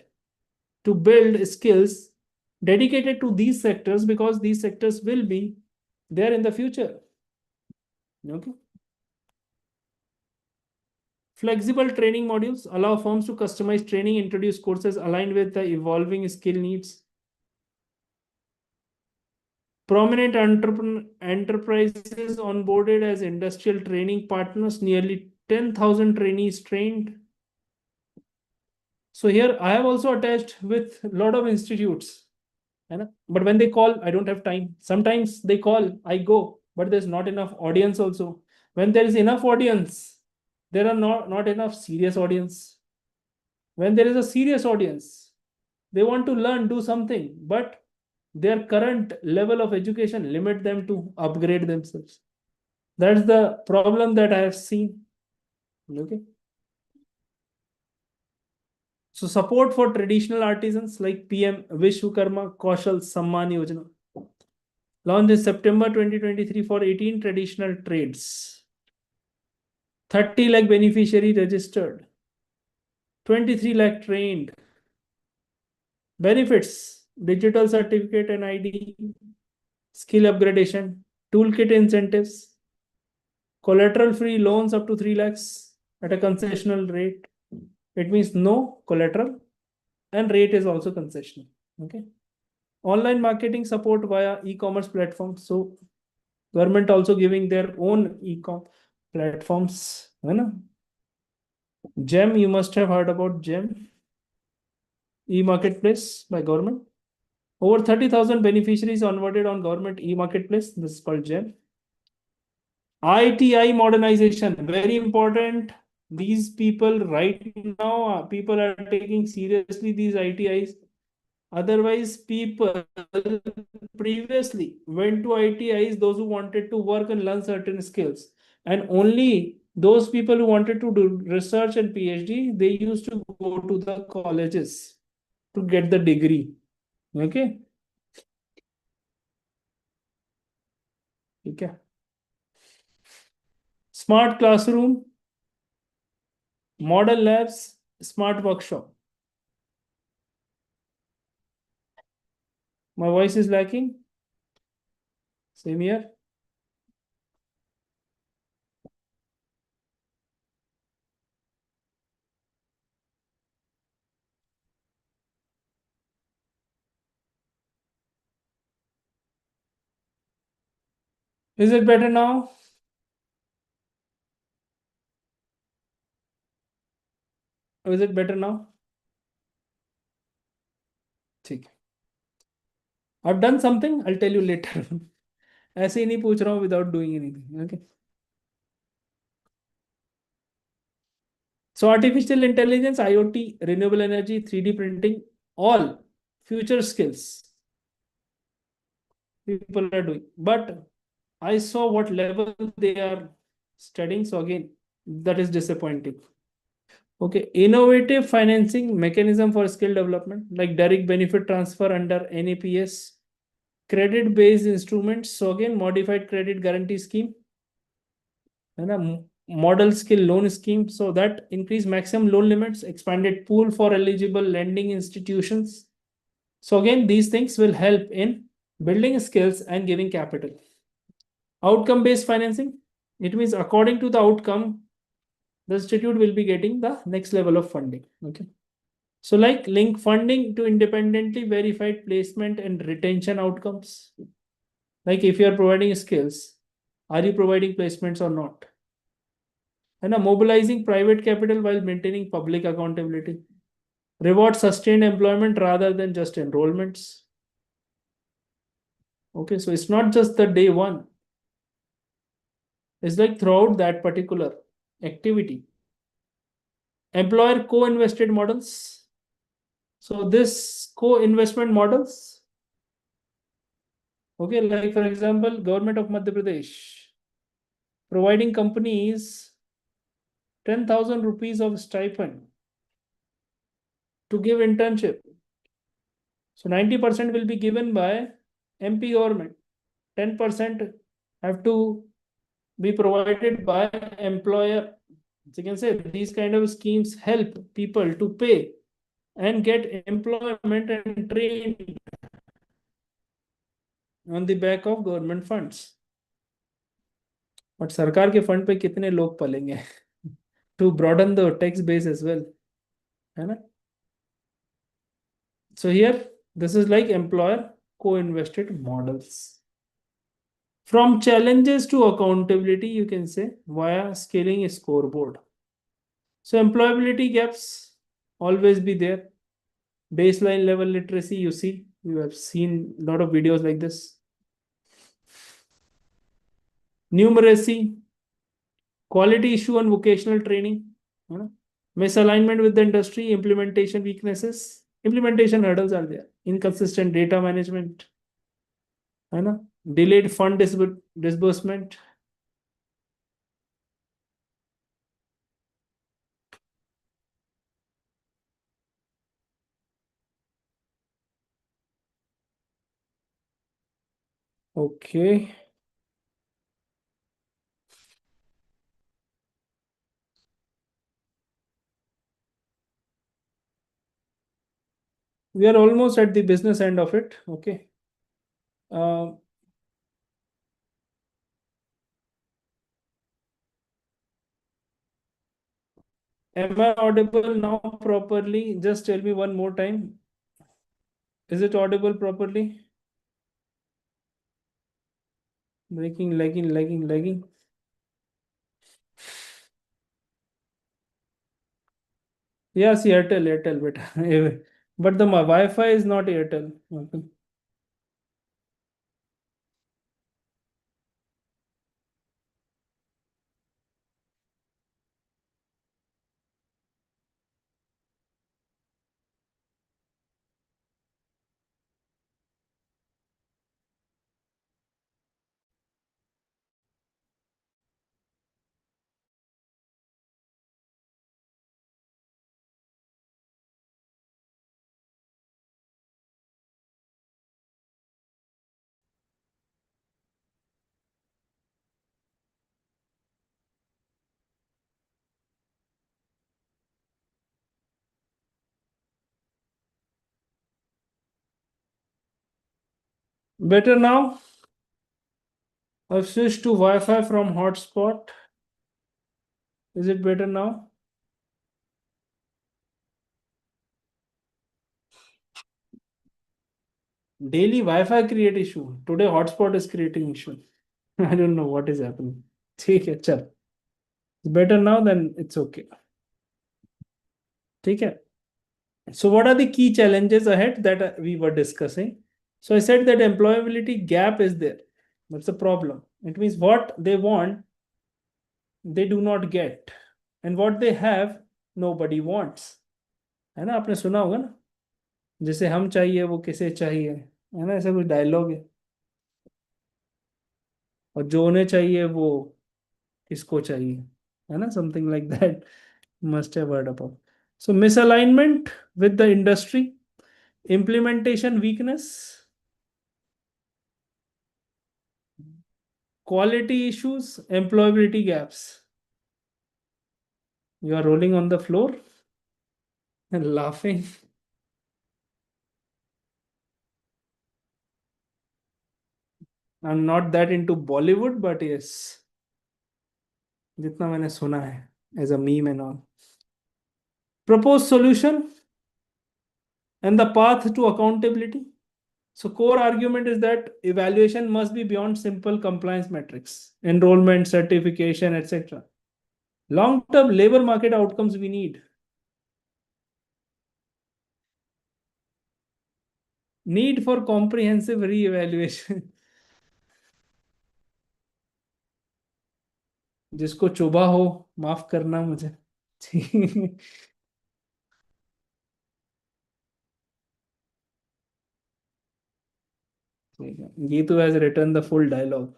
to build skills dedicated to these sectors, because these sectors will be there in the future. Okay. Flexible training modules allow firms to customize training, introduce courses aligned with the evolving skill needs. Prominent enterprises onboarded as industrial training partners, nearly 10,000 trainees trained. So here I have also attached with a lot of institutes. But when they call, I don't have time. Sometimes they call, I go, but there's not enough audience also. When there is enough audience, there are not enough serious audience. When there is a serious audience, they want to learn, do something, but their current level of education limit them to upgrade themselves. That's the problem that I have seen. Okay. So support for traditional artisans like PM Vishwakarma Kaushal Samman Yojana, launched in September 2023 for 18 traditional trades. 30 lakh beneficiary registered. 23 lakh trained. Benefits: digital certificate and ID, skill upgradation, toolkit incentives, collateral free loans up to 3 lakhs at a concessional rate. It means no collateral, and rate is also concessional. Okay. Online marketing support via e-commerce platforms. So government also giving their own e-com platforms. GEM, you must have heard about GEM, e-marketplace by government. Over 30,000 beneficiaries onboarded on government e-marketplace. This is called GEM. ITI modernization, very important. These people right now, people are taking seriously these ITIs. Otherwise, people previously went to ITIs, those who wanted to work and learn certain skills. And only those people who wanted to do research and PhD, they used to go to the colleges to get the degree. Okay. Okay. Smart classroom, model labs, smart workshop. My voice is lacking. Same here. Is it better now? Or is it better now? ठीक है. I've done something, I'll tell you later. ऐसे ही नहीं पूछ रहा हूँ without doing anything. Okay. So artificial intelligence, IoT, renewable energy, 3D printing, all future skills people are doing. But I saw what level they are studying. So again, that is disappointing. Okay, innovative financing mechanism for skill development, like direct benefit transfer under NAPS, credit-based instruments. So again, modified credit guarantee scheme, and a model skill loan scheme. So that increase maximum loan limits, expanded pool for eligible lending institutions. So again, these things will help in building skills and giving capital. Outcome-based financing, it means according to the outcome, the institute will be getting the next level of funding. Okay. So like link funding to independently verified placement and retention outcomes. Like if you are providing skills, are you providing placements or not? And mobilizing private capital while maintaining public accountability. Reward sustained employment rather than just enrollments. Okay, so it's not just the day one. It's like throughout that particular activity. Employer co-invested models. So this co-investment models, okay, like for example, government of Madhya Pradesh providing companies 10,000 rupees of stipend to give internship. So 90% will be given by MP government, 10% have to be provided by employer. So you can say these kind of schemes help people to pay and get employment and train on the back of government funds. But सरकार के fund पे कितने लोग पलेंगे to broaden the tax base as well, है ना? So here this is like employer co-invested models. From challenges to accountability, you can say via scaling a scoreboard. So employability gaps always be there. Baseline level literacy, you have seen a lot of videos like this. Numeracy, quality issue on vocational training, misalignment with the industry, implementation weaknesses, implementation hurdles are there, inconsistent data management, delayed fund disbursement. Okay. We are almost at the business end of it. Okay. Am I audible now properly? Just tell me one more time. Is it audible properly? Breaking, lagging. Yes, Airtel, but the Wi-Fi is not Airtel. Okay. Better now? I've switched to Wi-Fi from hotspot. Is it better now? Daily Wi-Fi create issue. Today hotspot is creating issue. I don't know what is happening. ठीक है चल. It's better now, then it's okay. ठीक है. So what are the key challenges ahead that we were discussing? So I said that employability gap is there. That's a problem. It means what they want, they do not get. And what they have, nobody wants. है ना, आपने सुना होगा ना, जैसे हम चाहिए वो किसे चाहिए, है ना, ऐसा कोई डायलॉग है. और जो उन्हें चाहिए वो किसको चाहिए, है ना, something like that. Must have heard about. So misalignment with the industry, implementation weakness, quality issues, employability gaps. You are rolling on the floor and laughing. I'm not that into Bollywood, but yes, जितना मैंने सुना है as a meme and all. Proposed solution and the path to accountability. So core argument is that evaluation must be beyond simple compliance metrics, enrollment, certification, etc. Long-term labor market outcomes we need. Need for comprehensive re-evaluation. जिसको चुभा हो माफ करना मुझे. Gitu has written the full dialogue.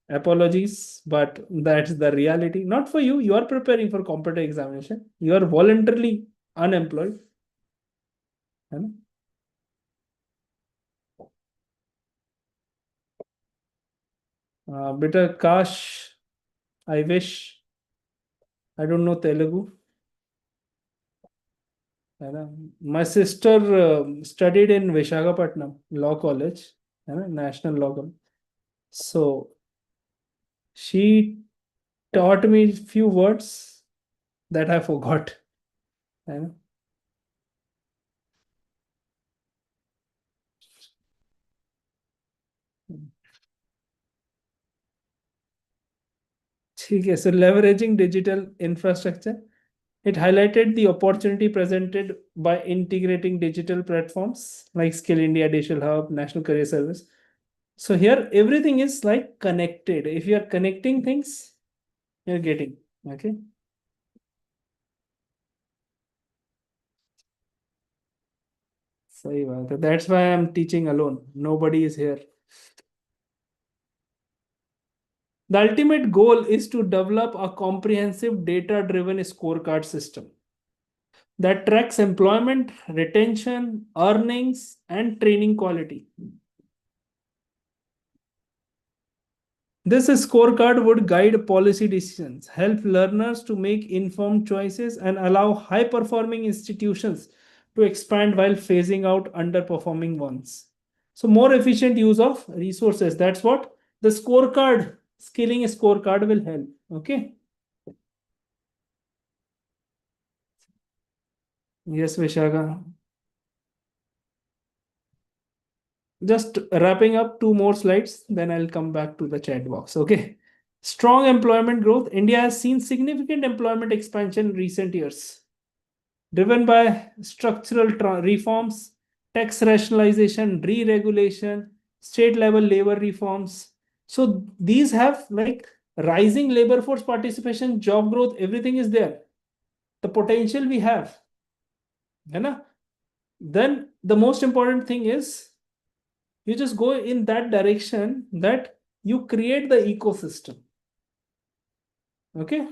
Apologies, but that's the reality. Not for you. You are preparing for competitive examination. You are voluntarily unemployed. है ना? Bitter Kash, I wish. I don't know Telugu. है ना. My sister studied in Visakhapatnam Law College, है ना, National Law College. So she taught me few words that I forgot. है ना. ठीक है. So leveraging digital infrastructure, it highlighted the opportunity presented by integrating digital platforms like Skill India, Digital Hub, National Career Service. So here everything is like connected. If you are connecting things, you're getting. Okay. सही बात है. That's why I'm teaching alone. Nobody is here. The ultimate goal is to develop a comprehensive data-driven scorecard system that tracks employment, retention, earnings, and training quality. This scorecard would guide policy decisions, help learners to make informed choices, and allow high performing institutions to expand while phasing out underperforming ones. So, more efficient use of resources. That's what the scorecard, skilling scorecard will help. Okay. Yes, Vishaka. Just wrapping up, two more slides, then I'll come back to the chat box. Okay. Strong employment growth. India has seen significant employment expansion in recent years, driven by structural reforms, tax rationalization, re-regulation, state level labor reforms. So these have like rising labor force participation, job growth, everything is there. The potential we have. Then the most important thing is you just go in that direction that you create the ecosystem. Okay.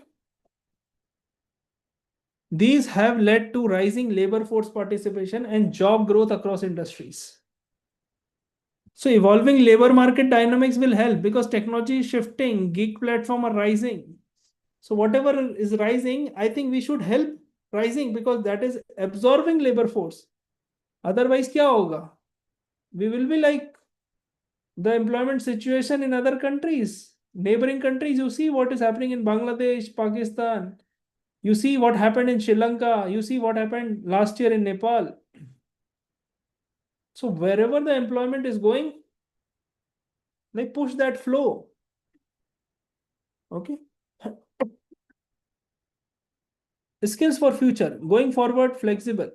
These have led to rising labor force participation and job growth across industries. So evolving labor market dynamics will help because technology is shifting, gig platform are rising. So whatever is rising, I think we should help rising because that is absorbing labor force. Otherwise, kya hoga? We will be like the employment situation in other countries, neighboring countries. You see what is happening in Bangladesh, Pakistan. You see what happened in Sri Lanka. You see what happened last year in Nepal. So wherever the employment is going, they push that flow. Okay. Skills for future. Going forward, flexible.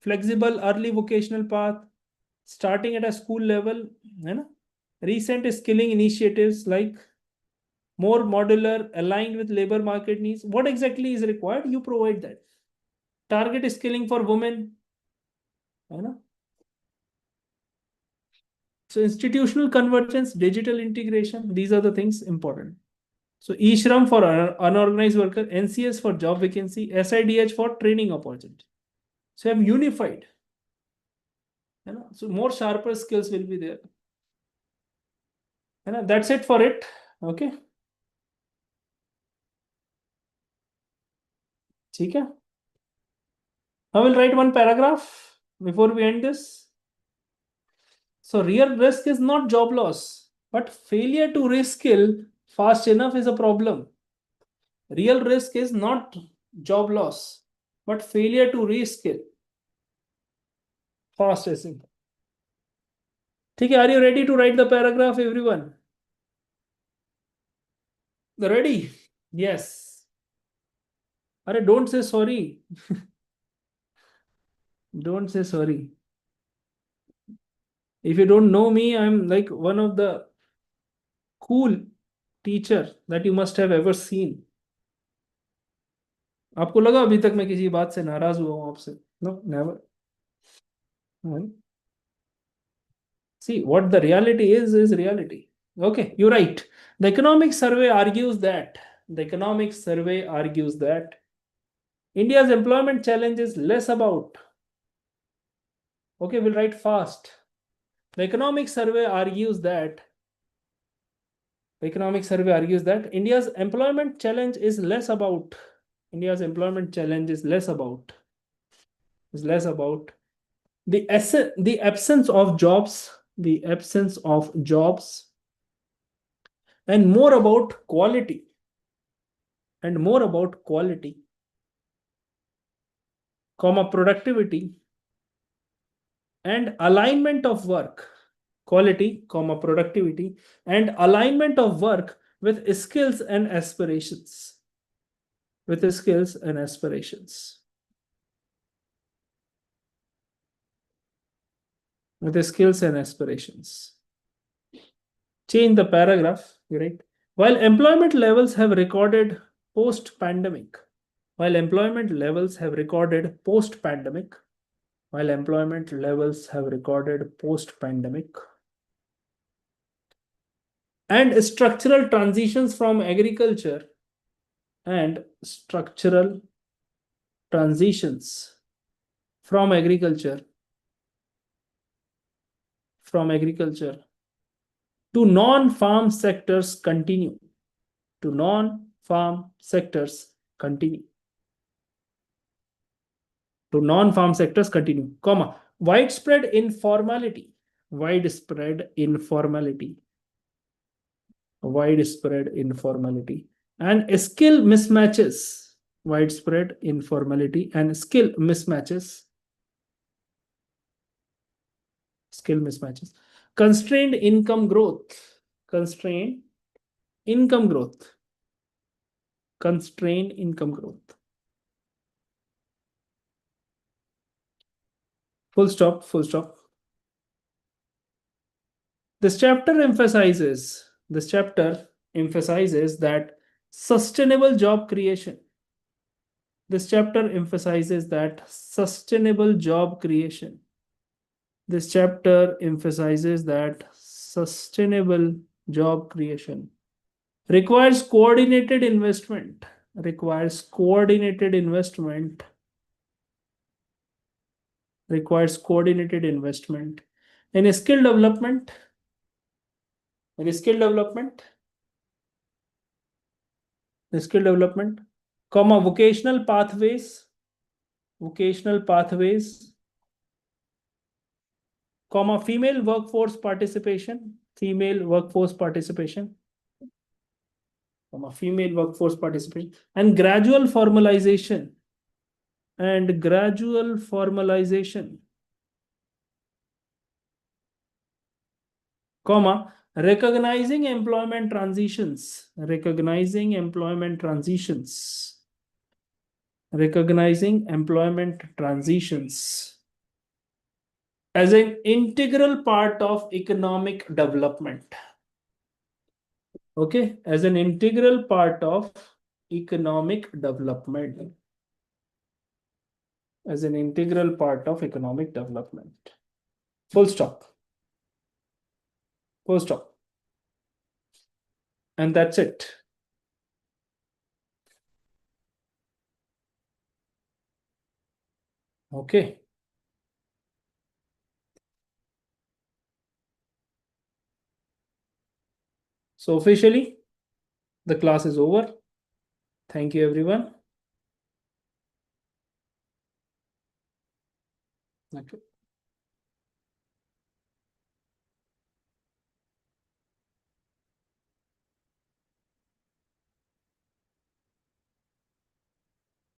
Flexible early vocational path, starting at a school level. Recent skilling initiatives like more modular, aligned with labor market needs. What exactly is required? You provide that. Target skilling for women. So institutional convergence, digital integration, these are the things important. So E-Shram for unorganized worker, NCS for job vacancy, SIDH for training opportunity. So have unified. So more sharper skills will be there. That's it for it. Okay. ठीक है. I will write one paragraph before we end this. So real risk is not job loss, but failure to reskill fast enough is a problem. Real risk is not job loss, but failure to reskill fast is it. ठीक है. Are you ready to write the paragraph, everyone? Ready? Yes. Arey, don't say sorry. Don't say sorry. If you don't know me, I'm like one of the cool teacher that you must have ever seen. आपको लगा अभी तक मैं किसी बात से नाराज हुआ हूं आपसे? No, never. See, what the reality is reality. Okay, you're right. The economic survey argues that India's employment challenge is less about. Okay, we'll write fast. The economic survey argues that Economic survey argues that India's employment challenge is less about the absence of jobs, and more about quality, productivity and alignment of work. Quality, productivity and alignment of work with skills and aspirations. Change the paragraph, right? While employment levels have recorded post-pandemic, and structural transitions from agriculture to non-farm sectors continue. Widespread informality and skill mismatches. Constrained income growth. Full stop. This chapter emphasizes that sustainable job creation. This chapter emphasizes that sustainable job creation requires coordinated investment in skill development vocational pathways, female workforce participation, and gradual formalization, recognizing employment transitions as an integral part of economic development. Okay, as an integral part of economic development. Full stop. And that's it. Okay. So officially, the class is over. Thank you, everyone. Okay.